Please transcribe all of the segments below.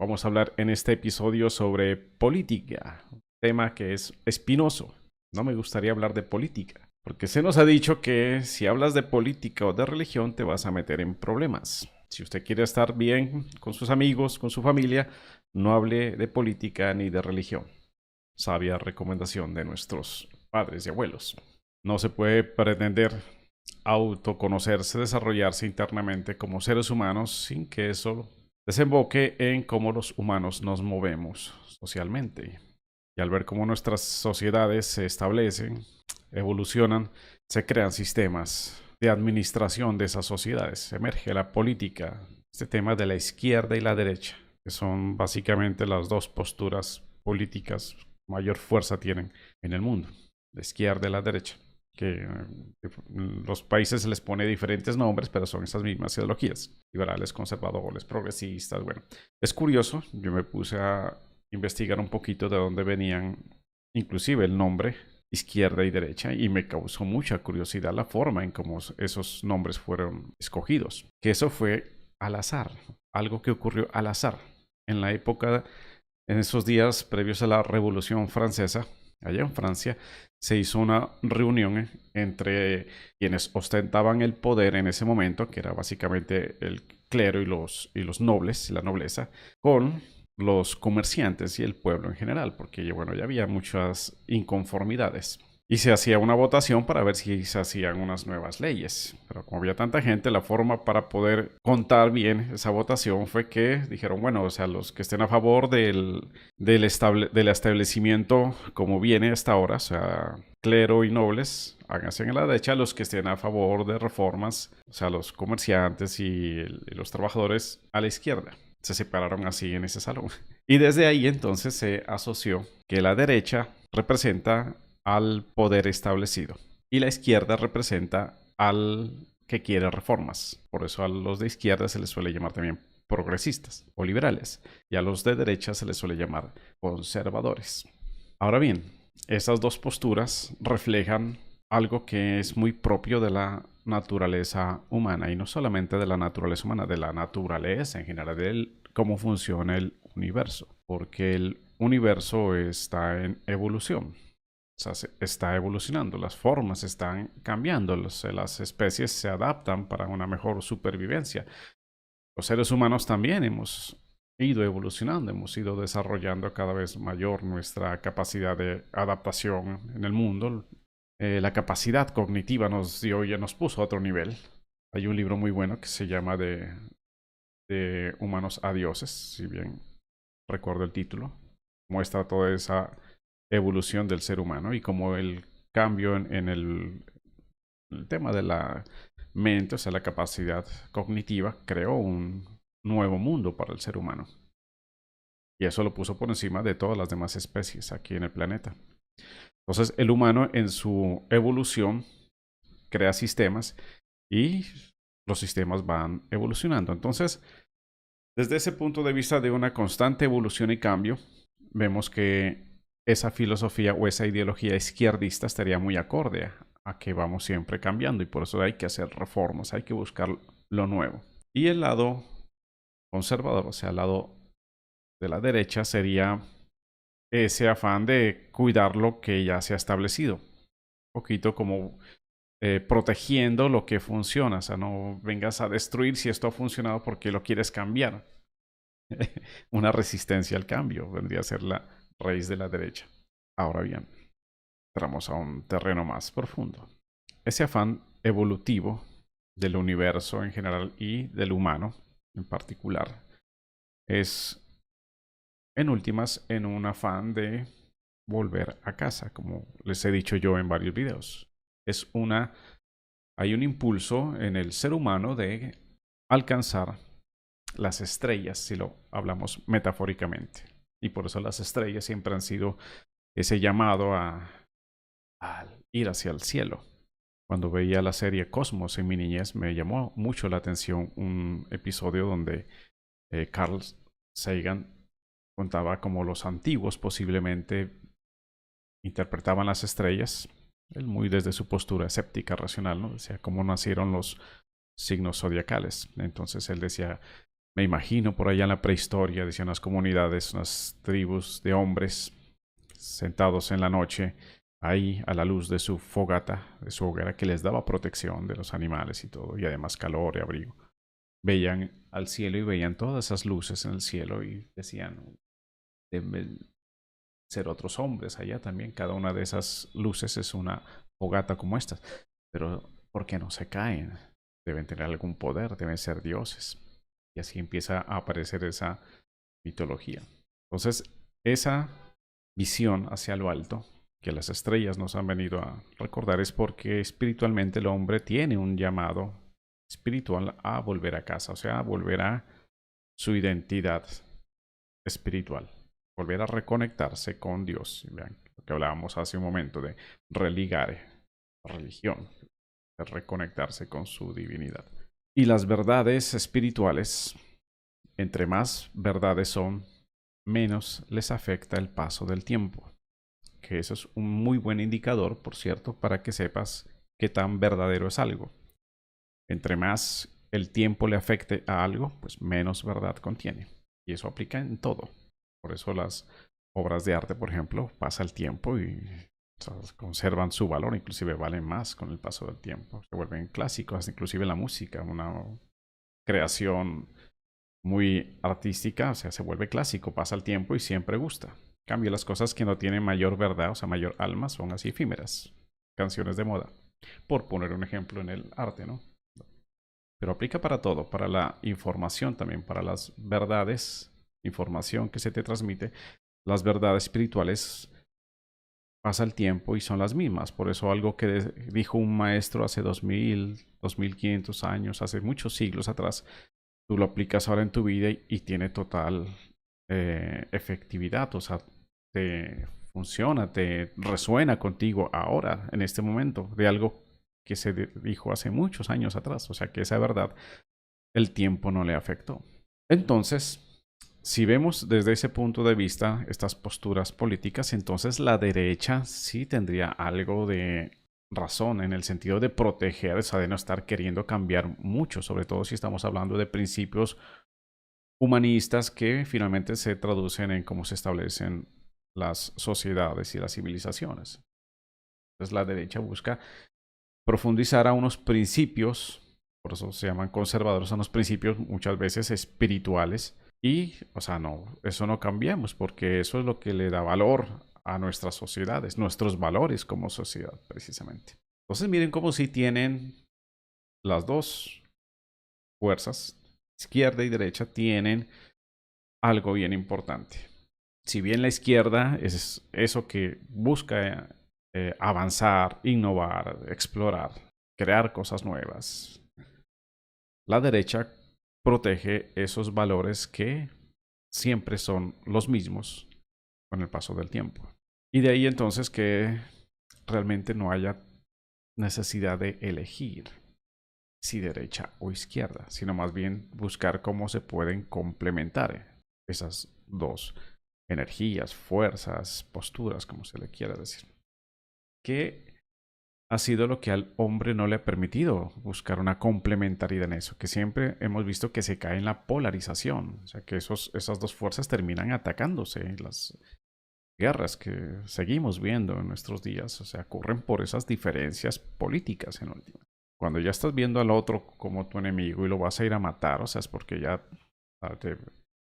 Vamos a hablar en este episodio sobre política, un tema que es espinoso. No me gustaría hablar de política, porque se nos ha dicho que si hablas de política o de religión te vas a meter en problemas. Si usted quiere estar bien con sus amigos, con su familia, no hable de política ni de religión. Sabia recomendación de nuestros padres y abuelos. No se puede pretender autoconocerse, desarrollarse internamente como seres humanos sin que eso desemboque en cómo los humanos nos movemos socialmente. Y al ver cómo nuestras sociedades se establecen, evolucionan, se crean sistemas de administración de esas sociedades. Emerge la política, este tema de la izquierda y la derecha, que son básicamente las dos posturas políticas que mayor fuerza tienen en el mundo, la izquierda y la derecha, que los países se les pone diferentes nombres, pero son esas mismas ideologías, liberales, conservadores, progresistas. Bueno, es curioso, yo me puse a investigar un poquito de dónde venían inclusive el nombre izquierda y derecha, y me causó mucha curiosidad la forma en cómo esos nombres fueron escogidos, que eso fue al azar, algo que ocurrió al azar en la época, en esos días previos a la Revolución Francesa. Allá en Francia se hizo una reunión entre quienes ostentaban el poder en ese momento, que era básicamente el clero y los nobles, la nobleza, con los comerciantes y el pueblo en general, porque bueno, ya había muchas inconformidades. Y se hacía una votación para ver si se hacían unas nuevas leyes. Pero como había tanta gente, la forma para poder contar bien esa votación fue que dijeron, bueno, o sea, los que estén a favor del establecimiento como viene hasta ahora, o sea, clero y nobles, háganse en la derecha; los que estén a favor de reformas, o sea, los comerciantes y los trabajadores, a la izquierda. Se separaron así en ese salón. Y desde ahí entonces se asoció que la derecha representa al poder establecido y la izquierda representa al que quiere reformas. Por eso a los de izquierda se les suele llamar también progresistas o liberales, y a los de derecha se les suele llamar conservadores. Ahora bien, esas dos posturas reflejan algo que es muy propio de la naturaleza humana, y no solamente de la naturaleza humana, de la naturaleza en general, de cómo funciona el universo, porque el universo está en evolución. O sea, está evolucionando, las formas están cambiando, las especies se adaptan para una mejor supervivencia. Los seres humanos también hemos ido evolucionando, hemos ido desarrollando cada vez mayor nuestra capacidad de adaptación en el mundo. La capacidad cognitiva nos dio, ya nos puso a otro nivel. Hay un libro muy bueno que se llama de Humanos a Dioses, si bien recuerdo el título. Muestra toda esa evolución del ser humano y cómo el cambio en el tema de la mente, o sea, la capacidad cognitiva, creó un nuevo mundo para el ser humano. Y eso lo puso por encima de todas las demás especies aquí en el planeta. Entonces, el humano en su evolución crea sistemas y los sistemas van evolucionando. Entonces, desde ese punto de vista de una constante evolución y cambio, vemos que esa filosofía o esa ideología izquierdista estaría muy acorde a que vamos siempre cambiando, y por eso hay que hacer reformas, hay que buscar lo nuevo. Y el lado conservador, o sea, el lado de la derecha, sería ese afán de cuidar lo que ya se ha establecido. Un poquito como protegiendo lo que funciona, o sea, no vengas a destruir si esto ha funcionado porque lo quieres cambiar. Una resistencia al cambio vendría a ser la raíz de la derecha. Ahora bien, entramos a un terreno más profundo. Ese afán evolutivo del universo en general y del humano en particular es, en últimas, en un afán de volver a casa, como les he dicho yo en varios videos. Hay un impulso en el ser humano de alcanzar las estrellas, si lo hablamos metafóricamente. Y por eso las estrellas siempre han sido ese llamado a ir hacia el cielo. Cuando veía la serie Cosmos en mi niñez, me llamó mucho la atención un episodio donde Carl Sagan contaba cómo los antiguos posiblemente interpretaban las estrellas, él muy desde su postura escéptica, racional, ¿no? Decía cómo nacieron los signos zodiacales. Entonces él decía, Me imagino por allá en la prehistoria, decían las comunidades, unas tribus de hombres sentados en la noche, ahí a la luz de su fogata, de su hoguera, que les daba protección de los animales y todo, y además calor y abrigo. Veían al cielo y veían todas esas luces en el cielo y decían, deben ser otros hombres allá también. Cada una de esas luces es una fogata como esta. Pero, ¿por qué no se caen? Deben tener algún poder, deben ser dioses. Y así empieza a aparecer esa mitología. Entonces, esa visión hacia lo alto que las estrellas nos han venido a recordar es porque espiritualmente el hombre tiene un llamado espiritual a volver a casa, o sea, a volver a su identidad espiritual, volver a reconectarse con Dios. Vean lo que hablábamos hace un momento de religar religión, de reconectarse con su divinidad. Y las verdades espirituales, entre más verdades son, menos les afecta el paso del tiempo. Que eso es un muy buen indicador, por cierto, para que sepas qué tan verdadero es algo. Entre más el tiempo le afecte a algo, pues menos verdad contiene. Y eso aplica en todo. Por eso las obras de arte, por ejemplo, pasa el tiempo y conservan su valor, inclusive valen más con el paso del tiempo. Se vuelven clásicos, inclusive la música, una creación muy artística, o sea, se vuelve clásico, pasa el tiempo y siempre gusta. En cambio, las cosas que no tienen mayor verdad, o sea, mayor alma, son así efímeras, canciones de moda, por poner un ejemplo en el arte, ¿no? Pero aplica para todo, para la información también, para las verdades, información que se te transmite, las verdades espirituales pasa el tiempo y son las mismas. Por eso algo que dijo un maestro hace 2500 años, hace muchos siglos atrás, tú lo aplicas ahora en tu vida y tiene total efectividad, o sea, te funciona, te resuena contigo ahora, en este momento, de algo que se dijo hace muchos años atrás, o sea que esa verdad el tiempo no le afectó. Entonces, si vemos desde ese punto de vista estas posturas políticas, entonces la derecha sí tendría algo de razón en el sentido de proteger, o sea, de no estar queriendo cambiar mucho, sobre todo si estamos hablando de principios humanistas que finalmente se traducen en cómo se establecen las sociedades y las civilizaciones. Entonces la derecha busca profundizar a unos principios, por eso se llaman conservadores, a unos principios muchas veces espirituales. Y, o sea, no, eso no cambiamos, porque eso es lo que le da valor a nuestras sociedades, nuestros valores como sociedad, precisamente. Entonces, miren cómo si tienen las dos fuerzas, izquierda y derecha, tienen algo bien importante. Si bien la izquierda es eso que busca avanzar, innovar, explorar, crear cosas nuevas, la derecha protege esos valores que siempre son los mismos con el paso del tiempo. Y de ahí entonces que realmente no haya necesidad de elegir si derecha o izquierda, sino más bien buscar cómo se pueden complementar esas dos energías, fuerzas, posturas, como se le quiera decir. Que ha sido lo que al hombre no le ha permitido buscar una complementariedad en eso, que siempre hemos visto que se cae en la polarización, o sea que esas dos fuerzas terminan atacándose, las guerras que seguimos viendo en nuestros días, o sea, ocurren por esas diferencias políticas en última. Cuando ya estás viendo al otro como tu enemigo y lo vas a ir a matar, o sea, es porque ya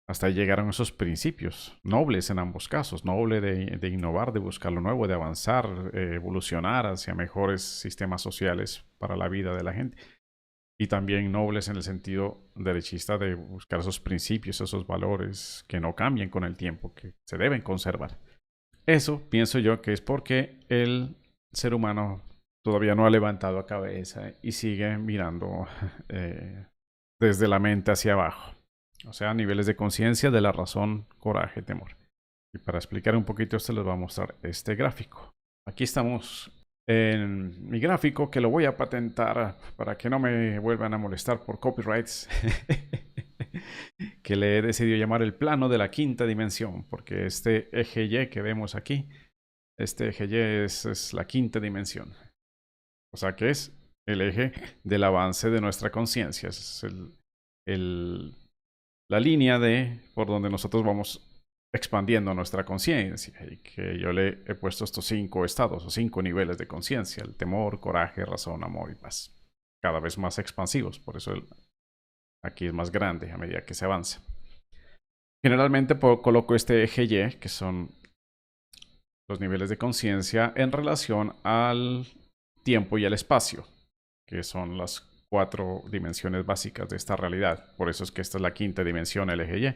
hasta ahí llegaron esos principios nobles en ambos casos, noble de innovar, de buscar lo nuevo, de avanzar, evolucionar hacia mejores sistemas sociales para la vida de la gente. Y también nobles en el sentido derechista de buscar esos principios, esos valores que no cambian con el tiempo, que se deben conservar. Eso pienso yo que es porque el ser humano todavía no ha levantado cabeza y sigue mirando desde la mente hacia abajo. O sea, niveles de conciencia de la razón, coraje, temor. Y para explicar un poquito esto les voy a mostrar este gráfico. Aquí estamos en mi gráfico que lo voy a patentar para que no me vuelvan a molestar por copyrights. Que le he decidido llamar el plano de la quinta dimensión, porque este eje Y que vemos aquí, este eje Y es la quinta dimensión. O sea que es el eje del avance de nuestra conciencia. Es el la línea por donde nosotros vamos expandiendo nuestra conciencia, y que yo le he puesto estos 5 estados o 5 niveles de conciencia: el temor, coraje, razón, amor y paz, cada vez más expansivos. Por eso aquí es más grande a medida que se avanza. Generalmente coloco este eje Y, que son los niveles de conciencia, en relación al tiempo y al espacio, que son las 4 dimensiones básicas de esta realidad. Por eso es que esta es la 5ª dimensión, el eje Y,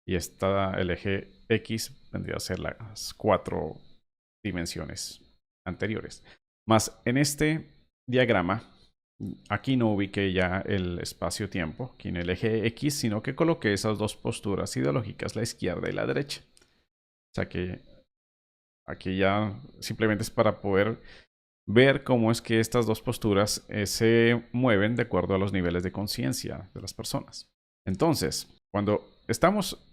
y el eje X vendría a ser las 4 dimensiones anteriores. Más en este diagrama, aquí no ubiqué ya el espacio-tiempo, aquí en el eje X, sino que coloqué esas 2 posturas ideológicas, la izquierda y la derecha. O sea que aquí ya simplemente es para poder ver cómo es que estas 2 posturas se mueven de acuerdo a los niveles de conciencia de las personas. Entonces, cuando estamos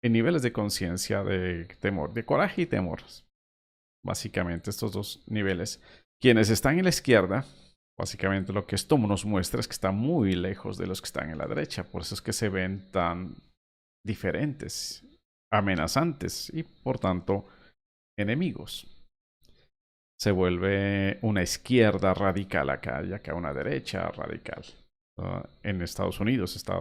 en niveles de conciencia de temor, de coraje y temor, básicamente estos 2 niveles, quienes están en la izquierda, básicamente lo que esto nos muestra es que están muy lejos de los que están en la derecha. Por eso es que se ven tan diferentes, amenazantes y por tanto enemigos. Se vuelve una izquierda radical acá y acá una derecha radical. En Estados Unidos está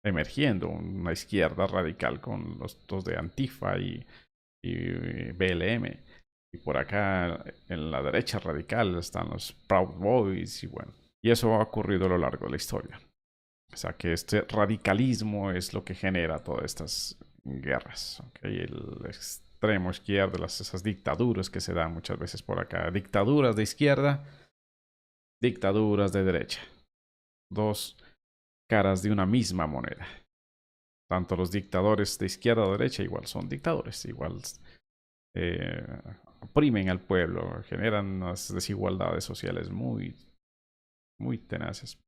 emergiendo una izquierda radical con los dos de Antifa y BLM. Y por acá en la derecha radical están los Proud Boys y bueno. Y eso ha ocurrido a lo largo de la historia. O sea que este radicalismo es lo que genera todas estas guerras. ¿Okay? El extremo izquierdo, esas dictaduras que se dan muchas veces por acá. Dictaduras de izquierda, dictaduras de derecha. 2 caras de una misma moneda. Tanto los dictadores de izquierda o derecha igual son dictadores, igual oprimen al pueblo, generan unas desigualdades sociales muy, muy tenaces.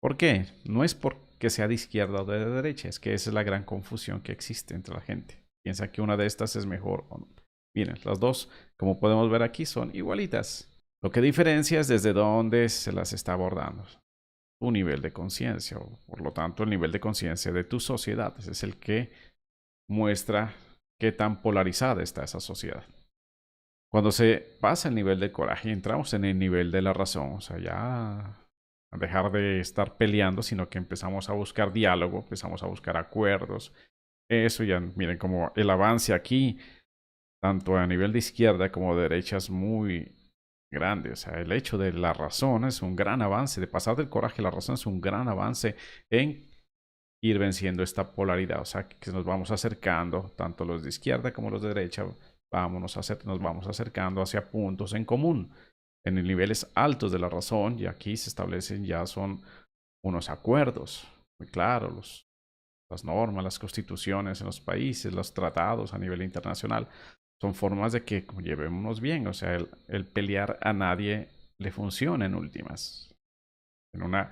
¿Por qué? No es porque sea de izquierda o de derecha, es que esa es la gran confusión que existe entre la gente. Piensa que una de estas es mejor o no. Miren, las 2, como podemos ver aquí, son igualitas. Lo que diferencia es desde dónde se las está abordando. Tu nivel de conciencia, o por lo tanto el nivel de conciencia de tu sociedad. Ese es el que muestra qué tan polarizada está esa sociedad. Cuando se pasa el nivel de coraje, entramos en el nivel de la razón. O sea, ya a dejar de estar peleando, sino que empezamos a buscar diálogo, empezamos a buscar acuerdos. Eso ya, miren, como el avance aquí, tanto a nivel de izquierda como de derecha, es muy grande. O sea, el hecho de la razón es un gran avance, de pasar del coraje a la razón es un gran avance en ir venciendo esta polaridad. O sea, que nos vamos acercando, tanto los de izquierda como los de derecha, nos vamos acercando hacia puntos en común. En niveles altos de la razón, y aquí se establecen ya son unos acuerdos muy claros, las normas, las constituciones en los países, los tratados a nivel internacional, son formas de que llevémonos bien. O sea, el pelear a nadie le funciona en últimas. En una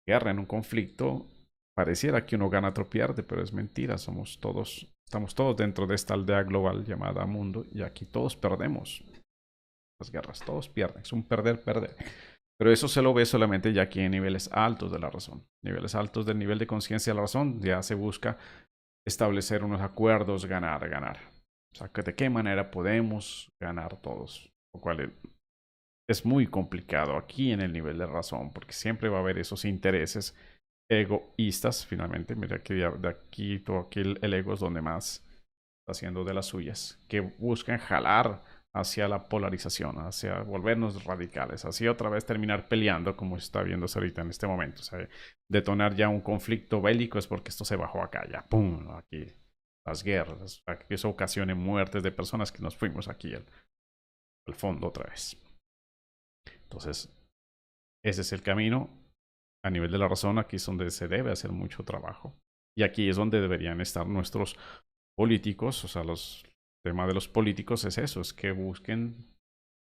guerra, en un conflicto, pareciera que uno gana, otro pierde, pero es mentira. Estamos todos dentro de esta aldea global llamada mundo, y aquí todos perdemos. Las guerras, todos pierden, es un perder-perder. Pero eso se lo ve solamente ya aquí en niveles altos de la razón. Niveles altos del nivel de conciencia de la razón, ya se busca establecer unos acuerdos, ganar, ganar. O sea, de qué manera podemos ganar todos. Lo cual es muy complicado aquí en el nivel de razón, porque siempre va a haber esos intereses egoístas. Finalmente, mira que de aquí, todo aquí el ego es donde más está haciendo de las suyas, que buscan jalar hacia la polarización, hacia volvernos radicales, así otra vez terminar peleando, como está viéndose ahorita en este momento. O sea, detonar ya un conflicto bélico es porque esto se bajó acá, ya, ¡pum! Aquí las guerras, que eso ocasione muertes de personas, que nos fuimos aquí al fondo otra vez. Entonces, ese es el camino. A nivel de la razón, aquí es donde se debe hacer mucho trabajo. Y aquí es donde deberían estar nuestros políticos. O sea, los temas de los políticos es eso, es que busquen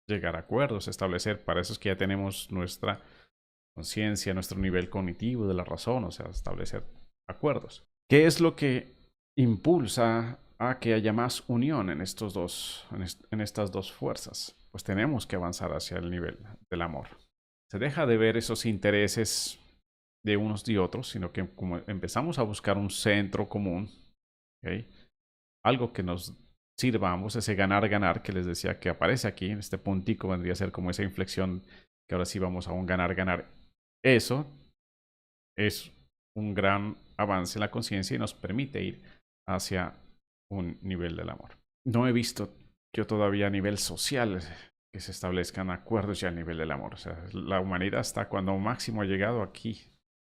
llegar a acuerdos, establecer. Para eso es que ya tenemos nuestra conciencia, nuestro nivel cognitivo de la razón, o sea, establecer acuerdos. ¿Qué es lo que impulsa a que haya más unión en estas dos fuerzas? Pues tenemos que avanzar hacia el nivel del amor. Se deja de ver esos intereses de unos y otros, sino que como empezamos a buscar un centro común, ¿ok? Algo que nos sirva a ambos, ese ganar-ganar que les decía que aparece aquí, en este puntico vendría a ser como esa inflexión que ahora sí vamos a un ganar-ganar. Eso es un gran avance en la conciencia y nos permite ir hacia un nivel del amor. No he visto yo todavía a nivel social que se establezcan acuerdos ya a nivel del amor. O sea, la humanidad está cuando máximo ha llegado aquí.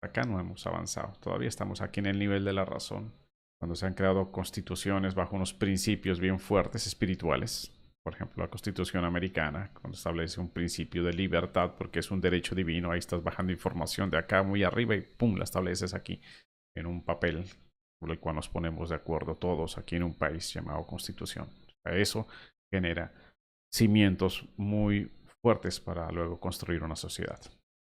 Acá no hemos avanzado. Todavía estamos aquí en el nivel de la razón. Cuando se han creado constituciones bajo unos principios bien fuertes espirituales. Por ejemplo, la Constitución americana, cuando establece un principio de libertad porque es un derecho divino, ahí estás bajando información de acá muy arriba y pum, la estableces aquí en un papel por el cual nos ponemos de acuerdo todos aquí en un país llamado Constitución. Eso genera cimientos muy fuertes para luego construir una sociedad.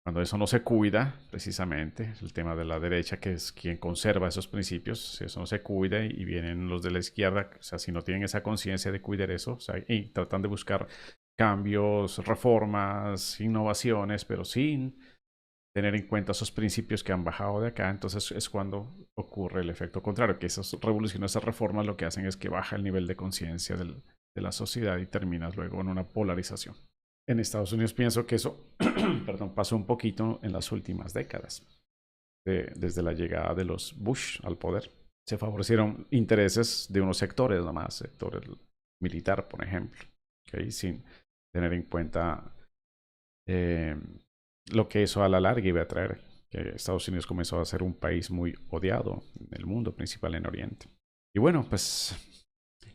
Cuando eso no se cuida, precisamente, el tema de la derecha, que es quien conserva esos principios, si eso no se cuida y vienen los de la izquierda, o sea, si no tienen esa conciencia de cuidar eso, o sea, y tratan de buscar cambios, reformas, innovaciones, pero sin tener en cuenta esos principios que han bajado de acá, entonces es cuando ocurre el efecto contrario, que esas revoluciones, esas reformas lo que hacen es que baja el nivel de conciencia de la sociedad y terminas luego en una polarización. En Estados Unidos pienso que eso perdón, pasó un poquito en las últimas décadas, desde la llegada de los Bush al poder. Se favorecieron intereses de unos sectores nomás, sector militar, por ejemplo, ¿okay? Sin tener en cuenta eh, lo que eso a la larga iba a traer, que Estados Unidos comenzó a ser un país muy odiado en el mundo, principal en Oriente. Y bueno, pues,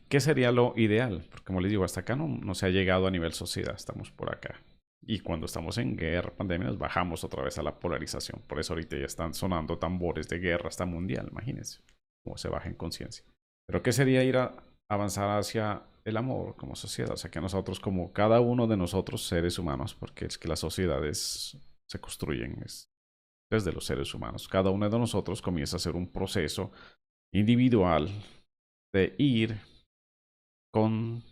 ¿qué sería lo ideal? Porque como les digo, hasta acá no se ha llegado a nivel sociedad, estamos por acá. Y cuando estamos en guerra, pandemias, bajamos otra vez a la polarización. Por eso ahorita ya están sonando tambores de guerra hasta mundial, imagínense cómo se baja en conciencia. Pero ¿qué sería ir a avanzar hacia el amor como sociedad? O sea, que nosotros, como cada uno de nosotros, seres humanos, porque es que las sociedades se construyen desde los seres humanos. Cada uno de nosotros comienza a hacer un proceso individual de ir con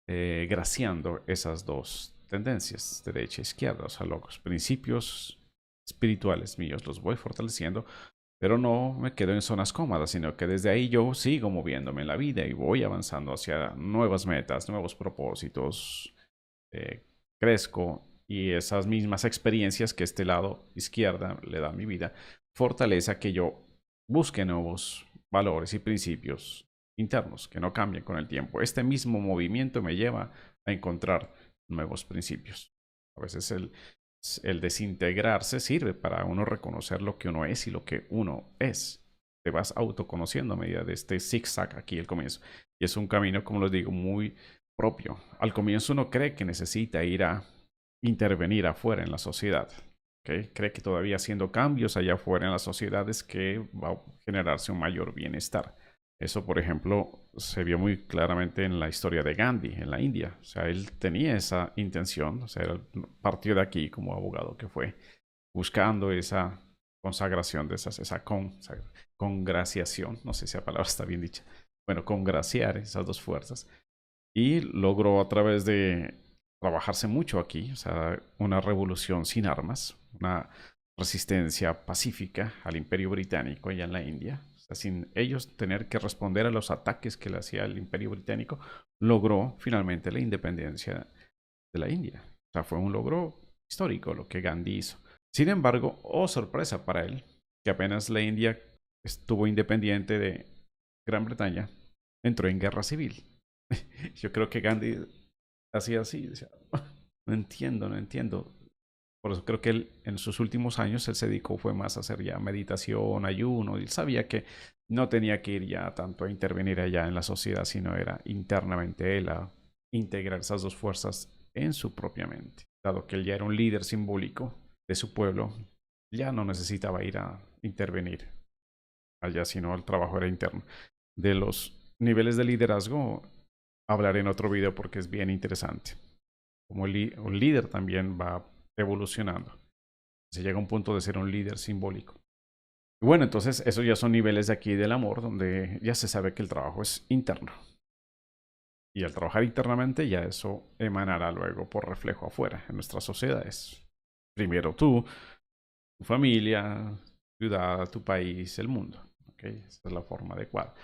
graciando esas dos tendencias, derecha e izquierda, o sea, los principios espirituales míos los voy fortaleciendo, pero no me quedo en zonas cómodas, sino que desde ahí yo sigo moviéndome en la vida y voy avanzando hacia nuevas metas, nuevos propósitos, eh, crezco y esas mismas experiencias que este lado izquierda le da a mi vida, fortalece a que yo busque nuevos valores y principios internos que no cambien con el tiempo. Este mismo movimiento me lleva a encontrar nuevos principios. A veces el desintegrarse sirve para uno reconocer lo que uno es y lo que uno es. Te vas autoconociendo a medida de este zigzag aquí al comienzo. Y es un camino, como les digo, muy propio. Al comienzo uno cree que necesita ir a intervenir afuera en la sociedad. ¿Okay? Cree que todavía haciendo cambios allá afuera en la sociedad es que va a generarse un mayor bienestar. Eso, por ejemplo, se vio muy claramente en la historia de Gandhi en la India. O sea, él tenía esa intención, o sea, partió de aquí como abogado que fue, buscando esa consagración de esa congraciación, no sé si la palabra está bien dicha, bueno, congraciar esas dos fuerzas. Y logró a través de trabajarse mucho aquí, o sea, una revolución sin armas, una resistencia pacífica al Imperio Británico allá en la India, o sea, sin ellos tener que responder a los ataques que le hacía el Imperio Británico, logró finalmente la independencia de la India. O sea, fue un logro histórico lo que Gandhi hizo. Sin embargo, oh sorpresa para él, que apenas la India estuvo independiente de Gran Bretaña, entró en guerra civil. Yo creo que Gandhi hacía así, decía, no entiendo, no entiendo. Por eso creo que él, en sus últimos años, él se dedicó fue más a hacer ya meditación, ayuno. Él sabía que no tenía que ir ya tanto a intervenir allá en la sociedad, sino era internamente él a integrar esas dos fuerzas en su propia mente. Dado que él ya era un líder simbólico de su pueblo, ya no necesitaba ir a intervenir allá, sino el trabajo era interno. De los niveles de liderazgo hablaré en otro video porque es bien interesante. Como un líder también va evolucionando. Se llega a un punto de ser un líder simbólico. Y bueno, entonces esos ya son niveles de aquí del amor, donde ya se sabe que el trabajo es interno. Y al trabajar internamente ya eso emanará luego por reflejo afuera, en nuestras sociedades. Primero tú, tu familia, ciudad, tu país, el mundo. ¿Okay? Esa es la forma adecuada.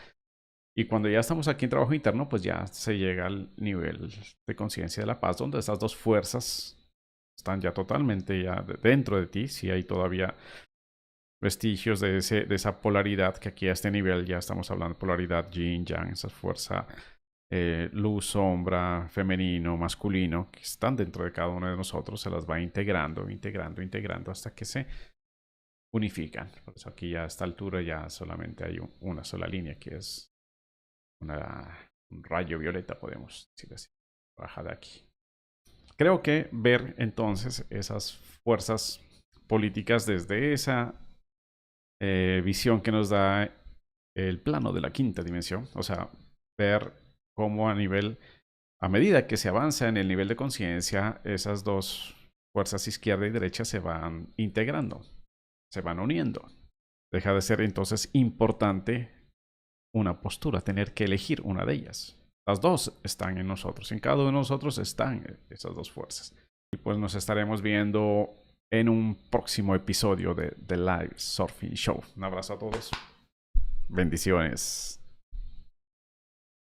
Y cuando ya estamos aquí en trabajo interno, pues ya se llega al nivel de conciencia de la paz, donde estas dos fuerzas están ya totalmente ya dentro de ti. Si hay todavía vestigios de esa polaridad, que aquí a este nivel ya estamos hablando de polaridad yin, yang, esa fuerza luz, sombra, femenino, masculino, que están dentro de cada uno de nosotros, se las va integrando, integrando hasta que se unifican. Por eso aquí ya a esta altura ya solamente hay una sola línea, que es un rayo violeta, podemos decir así. Baja de aquí. Creo que ver entonces esas fuerzas políticas desde esa visión que nos da el plano de la quinta dimensión, o sea, ver cómo a medida que se avanza en el nivel de conciencia, esas dos fuerzas izquierda y derecha se van integrando, se van uniendo. Deja de ser entonces importante una postura, tener que elegir una de ellas. Las dos están en nosotros, en cada uno de nosotros están esas dos fuerzas. Y pues nos estaremos viendo en un próximo episodio de The Live Surfing Show. Un abrazo a todos. Bendiciones.